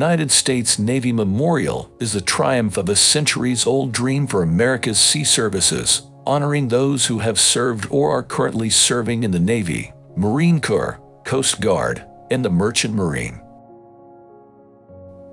United States Navy Memorial is the triumph of a centuries-old dream for America's sea services, honoring those who have served or are currently serving in the Navy, Marine Corps, Coast Guard, and the Merchant Marine.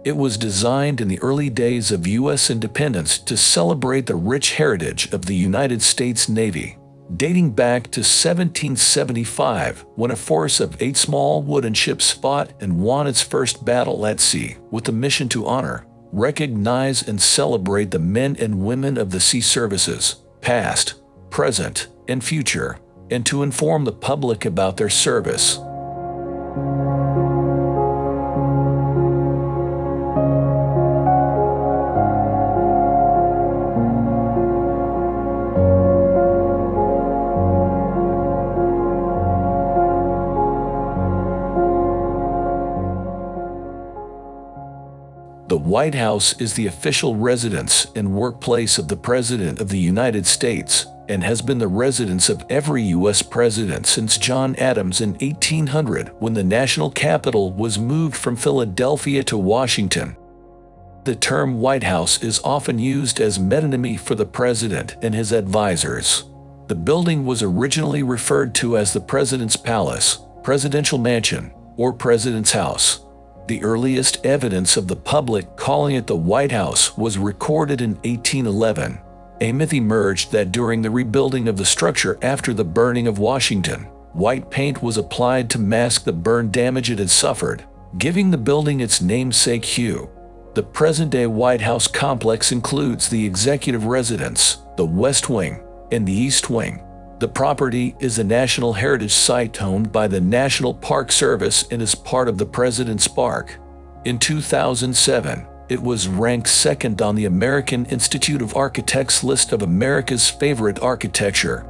It was designed in the early days of U.S. independence to celebrate the rich heritage of the United States Navy, dating back to 1775, when a force of 8 small wooden ships fought and won its first battle at sea, with the mission to honor, recognize, and celebrate the men and women of the sea services, past, present, and future, and to inform the public about their service. The White House is the official residence and workplace of the President of the United States and has been the residence of every U.S. president since John Adams in 1800, when the national capital was moved from Philadelphia to Washington. The term White House is often used as metonymy for the president and his advisors. The building was originally referred to as the President's Palace, Presidential Mansion, or President's House. The earliest evidence of the public calling it the White House was recorded in 1811. A myth emerged that during the rebuilding of the structure after the burning of Washington, white paint was applied to mask the burn damage it had suffered, giving the building its namesake hue. The present-day White House complex includes the executive residence, the West Wing, and the East Wing. The property is a National Heritage Site owned by the National Park Service and is part of the President's Park. In 2007, it was ranked second on the American Institute of Architects list of America's favorite architecture.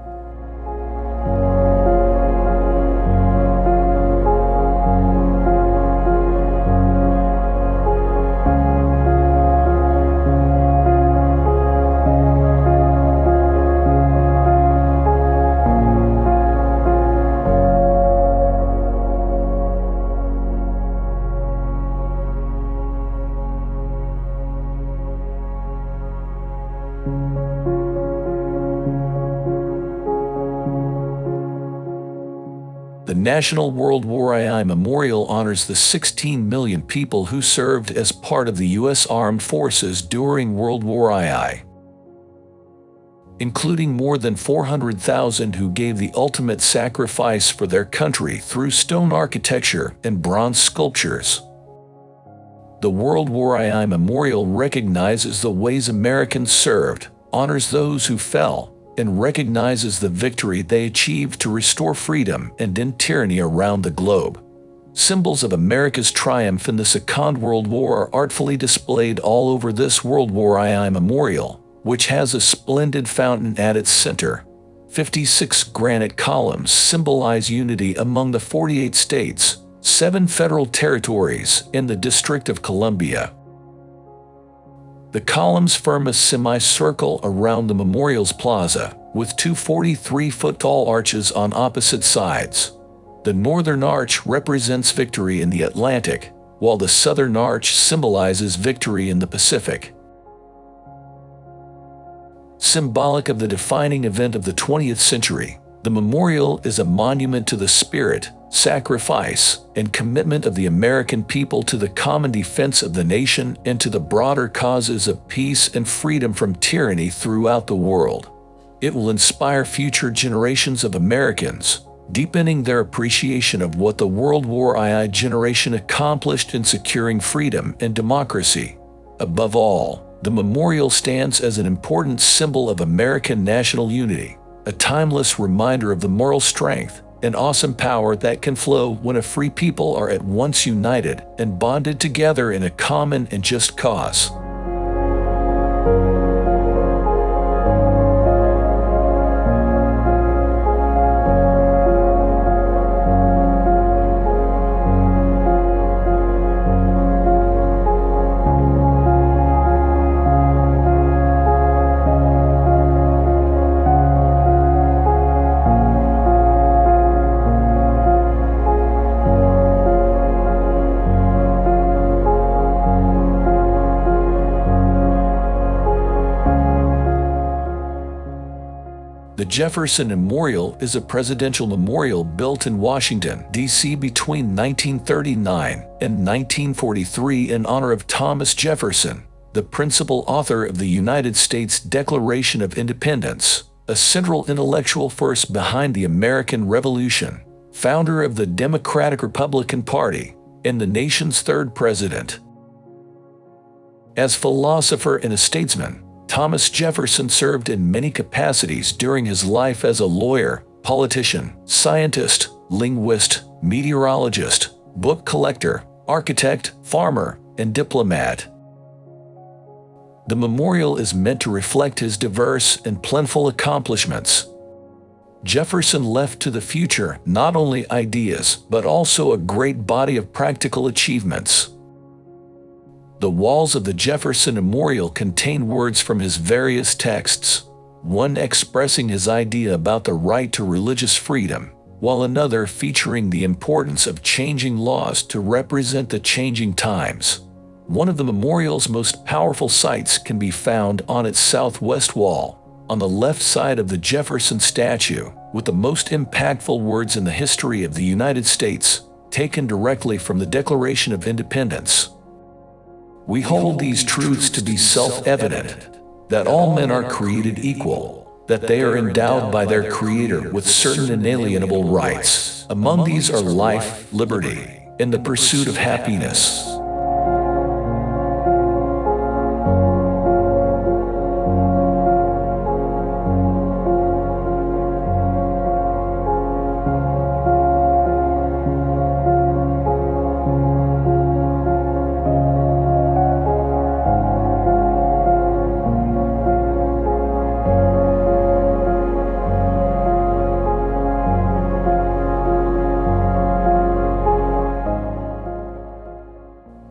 The National World War II Memorial honors the 16 million people who served as part of the U.S. Armed Forces during World War II, including more than 400,000 who gave the ultimate sacrifice for their country through stone architecture and bronze sculptures. The World War II Memorial recognizes the ways Americans served, honors those who fell, and recognizes the victory they achieved to restore freedom and end tyranny around the globe. Symbols of America's triumph in the Second World War are artfully displayed all over this World War II Memorial, which has a splendid fountain at its center. 56 granite columns symbolize unity among the 48 states, 7 federal territories, and the District of Columbia. The columns form a semicircle around the memorial's plaza, with 2 43-foot-tall arches on opposite sides. The northern arch represents victory in the Atlantic, while the southern arch symbolizes victory in the Pacific. Symbolic of the defining event of the 20th century, the memorial is a monument to the spirit, sacrifice, and commitment of the American people to the common defense of the nation and to the broader causes of peace and freedom from tyranny throughout the world. It will inspire future generations of Americans, deepening their appreciation of what the World War II generation accomplished in securing freedom and democracy. Above all, the memorial stands as an important symbol of American national unity, a timeless reminder of the moral strength and awesome power that can flow when a free people are at once united and bonded together in a common and just cause. The Jefferson Memorial is a presidential memorial built in Washington, D.C. between 1939 and 1943 in honor of Thomas Jefferson, the principal author of the United States Declaration of Independence, a central intellectual force behind the American Revolution, founder of the Democratic Republican Party, and the nation's third president. As philosopher and a statesman, Thomas Jefferson served in many capacities during his life as a lawyer, politician, scientist, linguist, meteorologist, book collector, architect, farmer, and diplomat. The memorial is meant to reflect his diverse and plentiful accomplishments. Jefferson left to the future not only ideas, but also a great body of practical achievements. The walls of the Jefferson Memorial contain words from his various texts, one expressing his idea about the right to religious freedom, while another featuring the importance of changing laws to represent the changing times. One of the memorial's most powerful sites can be found on its southwest wall, on the left side of the Jefferson statue, with the most impactful words in the history of the United States, taken directly from the Declaration of Independence. We hold these truths to be self-evident, that all men are created equal, that they are endowed by their Creator with certain inalienable rights. Among these are life, liberty, and the pursuit of happiness.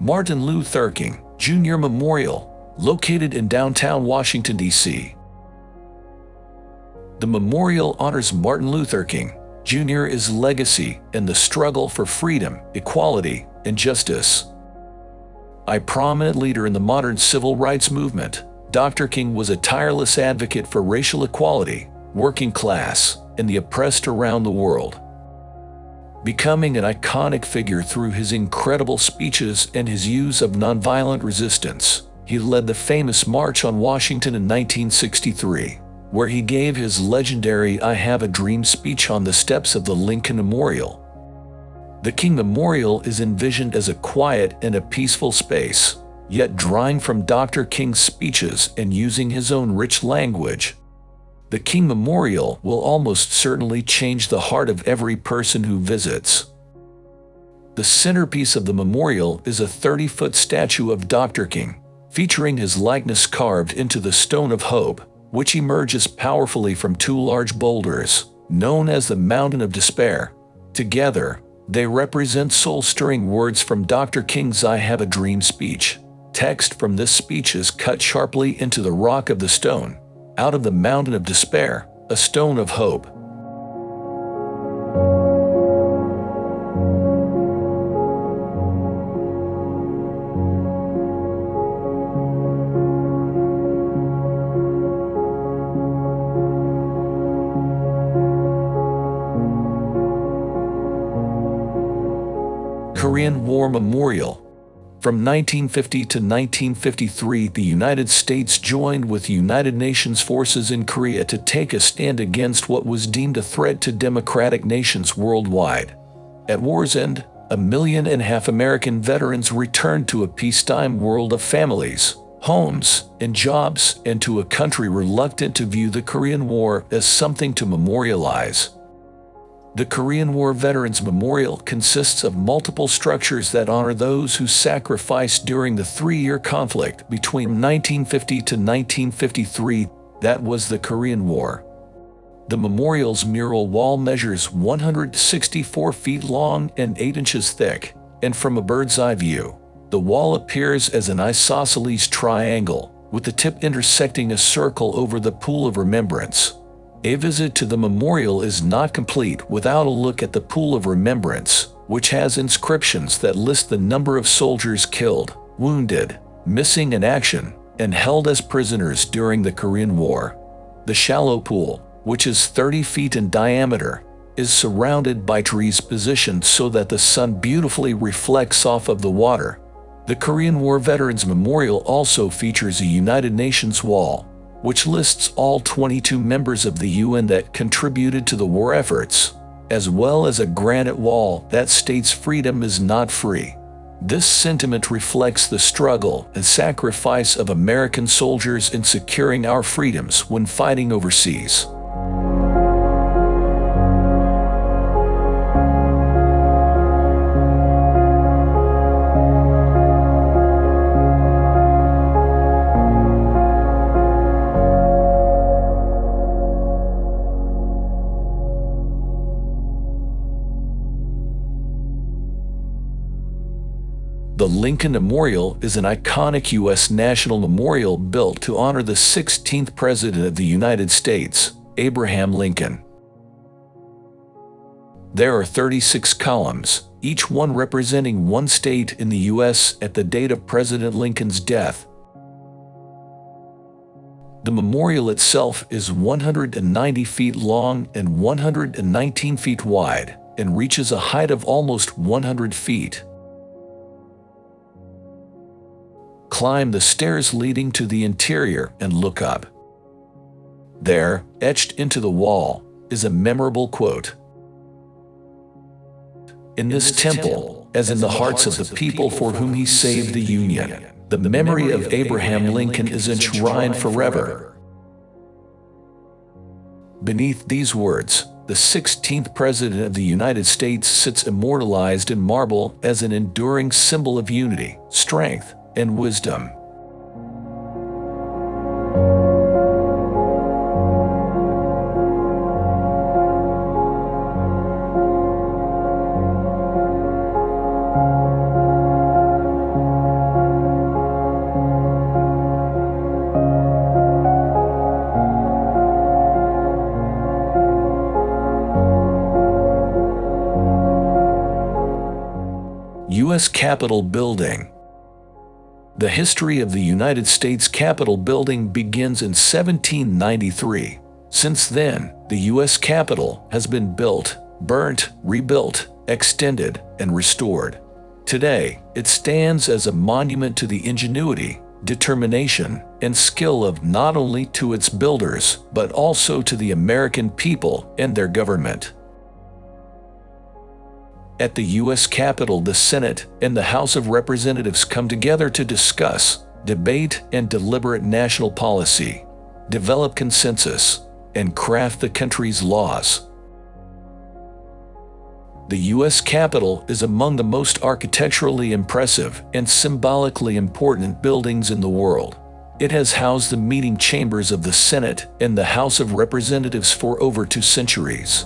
Martin Luther King, Jr. Memorial, located in downtown Washington, D.C. The memorial honors Martin Luther King, Jr.'s legacy in the struggle for freedom, equality, and justice. A prominent leader in the modern civil rights movement, Dr. King was a tireless advocate for racial equality, working class, and the oppressed around the world. Becoming an iconic figure through his incredible speeches and his use of nonviolent resistance, he led the famous March on Washington in 1963, where he gave his legendary "I Have a Dream" speech on the steps of the Lincoln Memorial. The King Memorial is envisioned as a quiet and a peaceful space, yet drawing from Dr. King's speeches and using his own rich language. The King Memorial will almost certainly change the heart of every person who visits. The centerpiece of the memorial is a 30-foot statue of Dr. King, featuring his likeness carved into the Stone of Hope, which emerges powerfully from two large boulders, known as the Mountain of Despair. Together, they represent soul-stirring words from Dr. King's "I Have a Dream" speech. Text from this speech is cut sharply into the rock of the stone. Out of the Mountain of Despair, a Stone of Hope. Korean War Memorial. From 1950 to 1953, the United States joined with United Nations forces in Korea to take a stand against what was deemed a threat to democratic nations worldwide. At war's end, 1.5 million American veterans returned to a peacetime world of families, homes, and jobs, and to a country reluctant to view the Korean War as something to memorialize. The Korean War Veterans Memorial consists of multiple structures that honor those who sacrificed during the 3-year conflict between 1950 to 1953, that was the Korean War. The memorial's mural wall measures 164 feet long and 8 inches thick, and from a bird's-eye view, the wall appears as an isosceles triangle, with the tip intersecting a circle over the Pool of Remembrance. A visit to the memorial is not complete without a look at the Pool of Remembrance, which has inscriptions that list the number of soldiers killed, wounded, missing in action, and held as prisoners during the Korean War. The shallow pool, which is 30 feet in diameter, is surrounded by trees positioned so that the sun beautifully reflects off of the water. The Korean War Veterans Memorial also features a United Nations wall, which lists all 22 members of the UN that contributed to the war efforts, as well as a granite wall that states freedom is not free. This sentiment reflects the struggle and sacrifice of American soldiers in securing our freedoms when fighting overseas. The Lincoln Memorial is an iconic U.S. national memorial built to honor the 16th President of the United States, Abraham Lincoln. There are 36 columns, each one representing one state in the U.S. at the date of President Lincoln's death. The memorial itself is 190 feet long and 119 feet wide, and reaches a height of almost 100 feet. Climb the stairs leading to the interior and look up. There, etched into the wall, is a memorable quote. "In this temple, as in the hearts of the people for whom he saved the Union, the memory of Abraham Lincoln is enshrined forever." Beneath these words, the 16th President of the United States sits immortalized in marble as an enduring symbol of unity, strength, and wisdom. U.S. Capitol Building. The history of the United States Capitol building begins in 1793. Since then, the U.S. Capitol has been built, burnt, rebuilt, extended, and restored. Today, it stands as a monument to the ingenuity, determination, and skill of not only to its builders, but also to the American people and their government. At the U.S. Capitol, the Senate and the House of Representatives come together to discuss, debate, and deliberate national policy, develop consensus, and craft the country's laws. The U.S. Capitol is among the most architecturally impressive and symbolically important buildings in the world. It has housed the meeting chambers of the Senate and the House of Representatives for over 2 centuries.